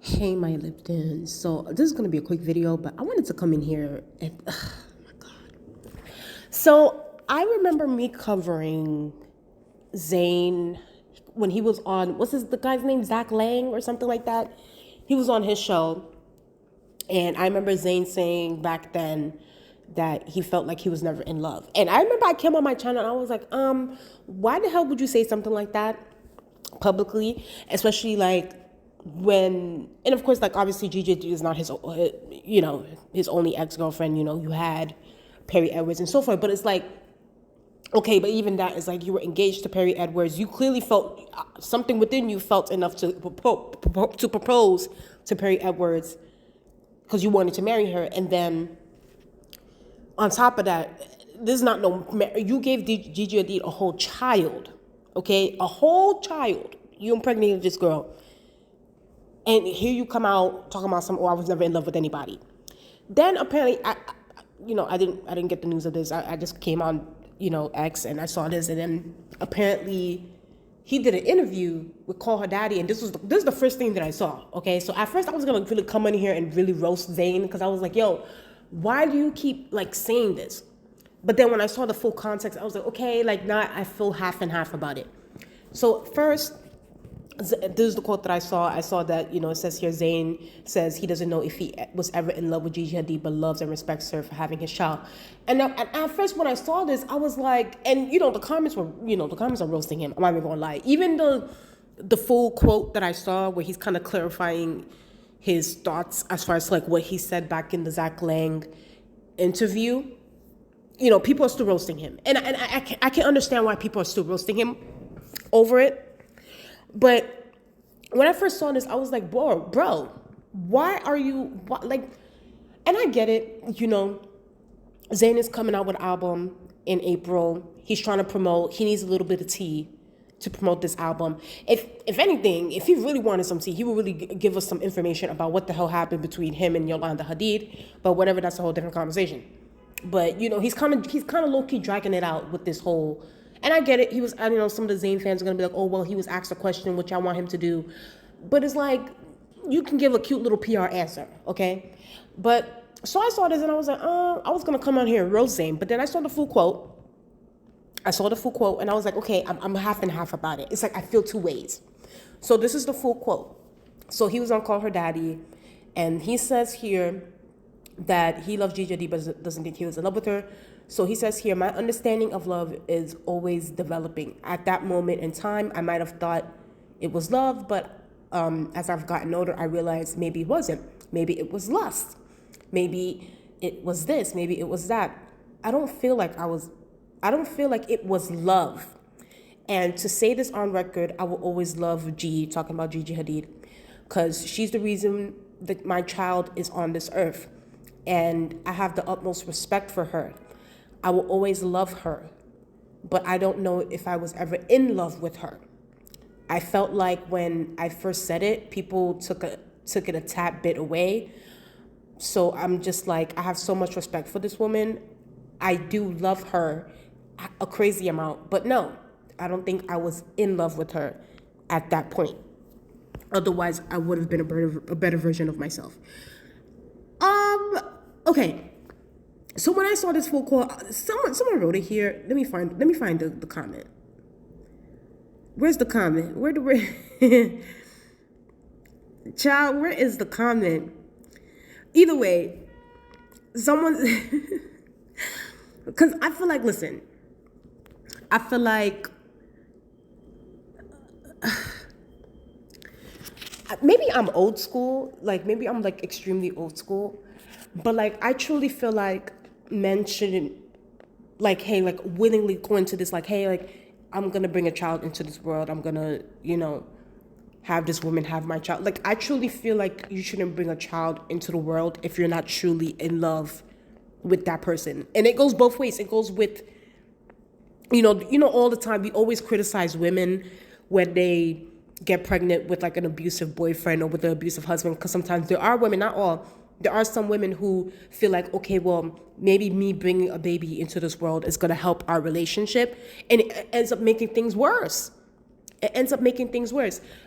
Hey, my Liptons. So this is gonna be a quick video, but I wanted to come in here and oh my god. So I remember me covering Zayn when he was on the guy's name, Zach Lang or something like that. He was on his show, and I remember Zayn saying back then that he felt like he was never in love. And I remember I came on my channel and I was like, why the hell would you say something like that publicly, especially like when, and of course, like obviously Gigi Hadid is not his, his only ex-girlfriend. You had Perry Edwards and so forth, but it's like, okay, but even that is like you were engaged to Perry Edwards. You clearly felt something within you felt enough to propose to Perry Edwards because you wanted to marry her. And then on top of that, this is not no, you gave Gigi Hadid a whole child, okay? A whole child. You impregnated this girl. And here you come out talking about I was never in love with anybody. Then apparently, I didn't get the news of this. I just came on, X, and I saw this, and then apparently he did an interview with Call Her Daddy, and this is the first thing that I saw. Okay, so at first I was gonna really come in here and really roast Zayn because I was like, yo, why do you keep like saying this? But then when I saw the full context, I was like, okay, like now I feel half and half about it. So first, this is the quote that I saw. I saw that, it says here, Zayn says he doesn't know if he was ever in love with Gigi Hadid, but loves and respects her for having his child. And at first when I saw this, I was like, and the comments are roasting him. I'm not even gonna lie. Even the full quote that I saw where he's kind of clarifying his thoughts as far as like what he said back in the Zach Lang interview, people are still roasting him. And I can understand why people are still roasting him over it. But when I first saw this, I was like, bro, why are you, like, and I get it, Zayn is coming out with an album in April. He's trying to promote, he needs a little bit of tea to promote this album. If anything, if he really wanted some tea, he would really give us some information about what the hell happened between him and Yolanda Hadid, but whatever, that's a whole different conversation. But, he's kind of low-key dragging it out with this whole. And I get it. He was, some of the Zayn fans are going to be like, oh, well, he was asked a question, which I want him to do. But it's like, you can give a cute little PR answer, okay? But, so I saw this and I was like, I was going to come on here and roast Zayn. But then I saw the full quote. And I was like, okay, I'm half and half about it. It's like, I feel two ways. So this is the full quote. So he was on Call Her Daddy. And he says here that he loves Gigi Hadid, but doesn't think he was in love with her. So he says here, my understanding of love is always developing. At that moment in time, I might have thought it was love, but as I've gotten older, I realized maybe it wasn't. Maybe it was lust. Maybe it was this. Maybe it was that. I don't feel like it was love. And to say this on record, I will always love G, talking about Gigi Hadid, because she's the reason that my child is on this earth. And I have the utmost respect for her. I will always love her, but I don't know if I was ever in love with her. I felt like when I first said it, people took it a tad bit away. So I'm just like, I have so much respect for this woman. I do love her a crazy amount, but no, I don't think I was in love with her at that point. Otherwise, I would have been a better version of myself. Okay. So when I saw this full quote, someone wrote it here. Let me find the comment. Where's the comment? Child, where is the comment? Either way, because I feel like, listen, I feel like maybe I'm old school, like maybe I'm like extremely old school, but like I truly feel like men shouldn't like, hey, like willingly go into this, like, hey, like I'm gonna bring a child into this world, I'm gonna, have this woman have my child. Like I truly feel like you shouldn't bring a child into the world if you're not truly in love with that person. And it goes both ways. It goes with, all the time we always criticize women when they get pregnant with like an abusive boyfriend or with an abusive husband, because sometimes there are women, not all, there are some women who feel like, okay, well, maybe me bringing a baby into this world is going to help our relationship, and it ends up making things worse.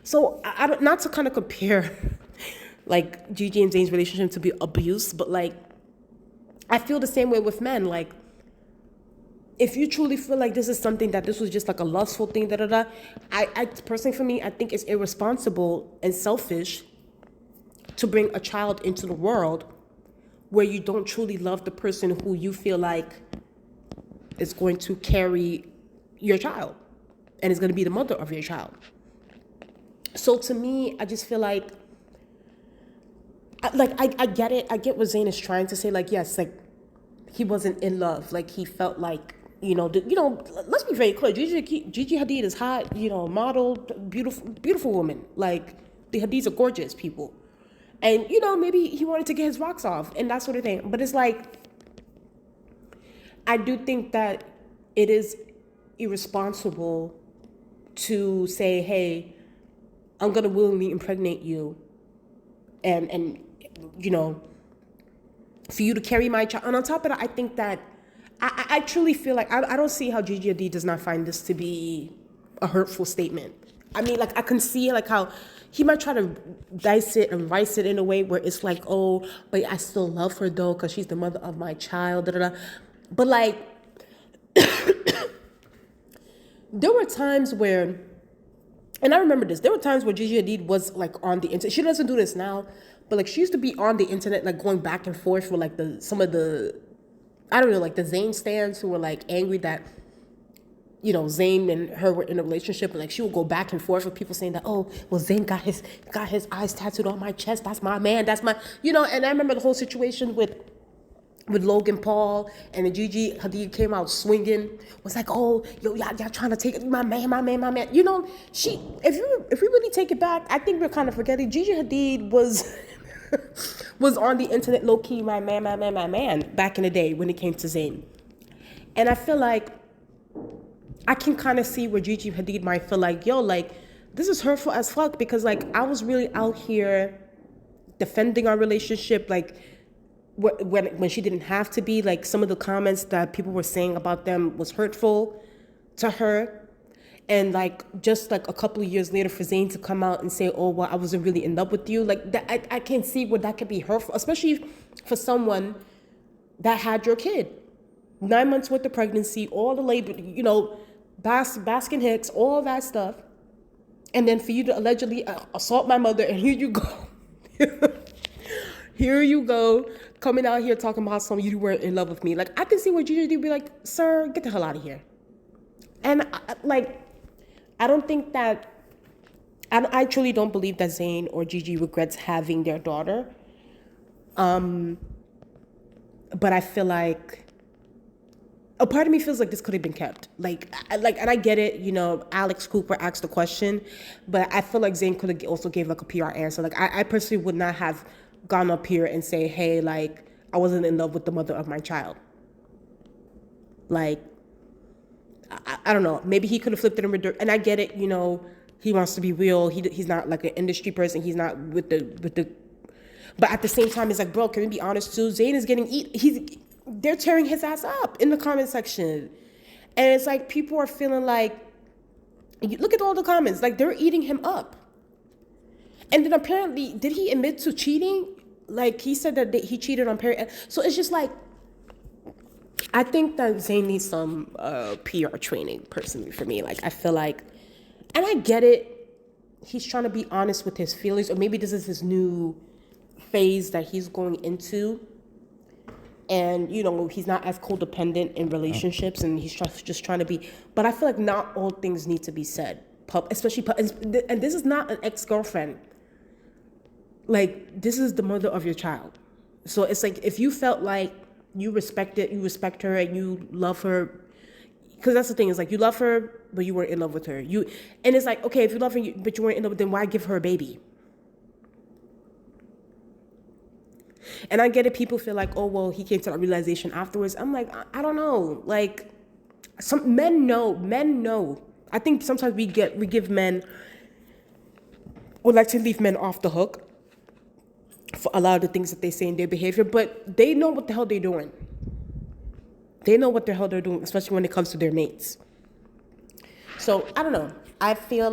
So I don't, not to kind of compare like Gigi and Zayn's relationship to be abuse, but like I feel the same way with men. Like if you truly feel like this is something that this was just like a lustful thing, I personally, for me, I think it's irresponsible and selfish to bring a child into the world where you don't truly love the person who you feel like is going to carry your child and is going to be the mother of your child. So to me, I just feel like I get it. I get what Zayn is trying to say. Like, yes, like he wasn't in love. Like he felt like, let's be very clear. Gigi Hadid is hot, model, beautiful woman. Like the Hadids are gorgeous people. And, maybe he wanted to get his rocks off and that sort of thing. But it's like, I do think that it is irresponsible to say, hey, I'm going to willingly impregnate you and for you to carry my child. And on top of that, I think that I truly feel like I don't see how Gigi Hadid does not find this to be a hurtful statement. I mean, like I can see like how he might try to dice it and rice it in a way where it's like, oh, but I still love her though because she's the mother of my child. Da, da, da. But like, there were times where, and I remember this, there were times where Gigi Hadid was like on the internet. She doesn't do this now, but like she used to be on the internet, like going back and forth with like some of the, I don't know, like the Zayn stans who were like angry that, Zayn and her were in a relationship, and like she would go back and forth with people saying that, oh, well, Zayn got his eyes tattooed on my chest. That's my man. That's my, and I remember the whole situation with Logan Paul, and then Gigi Hadid came out swinging, was like, oh, yo, y'all trying to take my man. She, if we really take it back, I think we're kind of forgetting Gigi Hadid was on the internet low-key my man back in the day when it came to Zayn. And I feel like I can kind of see where Gigi Hadid might feel like, yo, like, this is hurtful as fuck because, like, I was really out here defending our relationship, like, when she didn't have to be. Like, some of the comments that people were saying about them was hurtful to her. And, like, just, like, a couple of years later for Zayn to come out and say, oh, well, I wasn't really in love with you. Like, that, I can see where that could be hurtful, especially for someone that had your kid. 9 months worth of pregnancy, all the labor, Baskin Hicks, all that stuff. And then for you to allegedly assault my mother, and here you go. Here you go, coming out here talking about something you weren't in love with me. Like, I can see what Gigi would be like, sir, get the hell out of here. And, I don't think that, I truly don't believe that Zayn or Gigi regrets having their daughter. But I feel like, a part of me feels like this could have been kept. And I get it, Alex Cooper asked the question, but I feel like Zayn could have also gave like a PR answer. Like, I personally would not have gone up here and say, hey, like, I wasn't in love with the mother of my child. Like, I don't know. Maybe he could have flipped it in reverse. And I get it, he wants to be real. He's not like an industry person. He's not with the. But at the same time, it's like, bro, can we be honest too? Zayn is getting they're tearing his ass up in the comment section. And it's like, people are feeling like, look at all the comments, like they're eating him up. And then apparently, did he admit to cheating? Like, he said that he cheated on Perry. So it's just like, I think that Zayn needs some PR training, personally, for me. Like, I feel like, and I get it, he's trying to be honest with his feelings, or maybe this is his new phase that he's going into. And, he's not as codependent in relationships, and he's just trying to be, but I feel like not all things need to be said, especially, and this is not an ex-girlfriend. Like, this is the mother of your child. So it's like, if you felt like you respect her, and you love her, because that's the thing, is like, you love her, but you weren't in love with her. And it's like, okay, if you love her, but you weren't in love, then why give her a baby? And I get it, people feel like, oh, well, he came to that realization afterwards. I'm like, I don't know. Like, some men know. I think sometimes we would like to leave men off the hook for a lot of the things that they say in their behavior, but they know what the hell they're doing. They know what the hell they're doing, especially when it comes to their mates. So, I don't know. I feel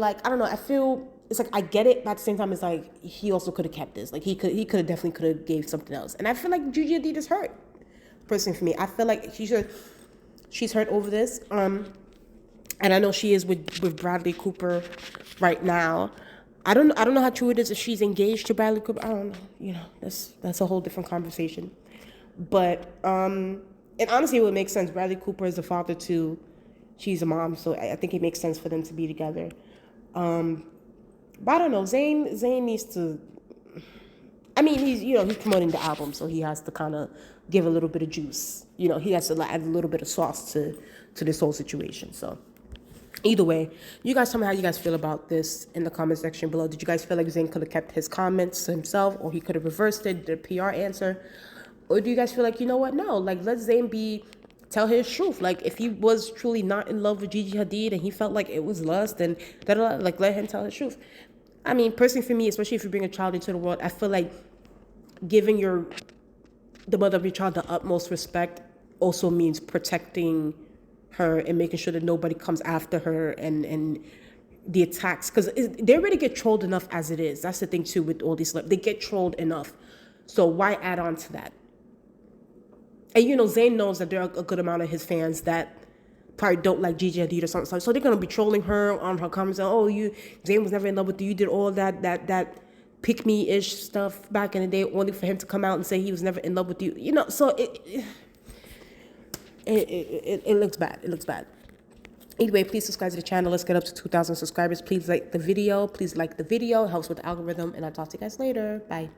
it's like I get it, but at the same time, it's like he also could have kept this. Like he could have definitely could have gave something else. And I feel like Gigi Hadid is hurt. Personally, for me, I feel like she's hurt over this. And I know she is with Bradley Cooper right now. I don't know how true it is if she's engaged to Bradley Cooper. I don't know. You know, that's a whole different conversation. But and honestly, it would make sense. Bradley Cooper is the father to, she's a mom, so I think it makes sense for them to be together. But I don't know. Zayn needs to. I mean, he's promoting the album, so he has to kind of give a little bit of juice. You know, he has to add a little bit of sauce to this whole situation. So either way, you guys tell me how you guys feel about this in the comment section below. Did you guys feel like Zayn could have kept his comments to himself, or he could have reversed it, the PR answer? Or do you guys feel like, you know what, no, like let Zayn tell his truth. Like if he was truly not in love with Gigi Hadid and he felt like it was lust, and like let him tell his truth. I mean, personally for me, especially if you bring a child into the world, I feel like giving the mother of your child the utmost respect also means protecting her and making sure that nobody comes after her and the attacks, because they already get trolled enough as it is. That's the thing too with all these, they get trolled enough, so why add on to that? And you know, Zayn knows that there are a good amount of his fans that probably don't like Gigi Hadid or something, so they're gonna be trolling her on her comments. Oh, Zayn was never in love with you. You did all that pick me ish stuff back in the day, only for him to come out and say he was never in love with you. You know, so it looks bad. It looks bad. Anyway, please subscribe to the channel. Let's get up to 2,000 subscribers. Please like the video. Please like the video. It helps with the algorithm. And I'll talk to you guys later. Bye.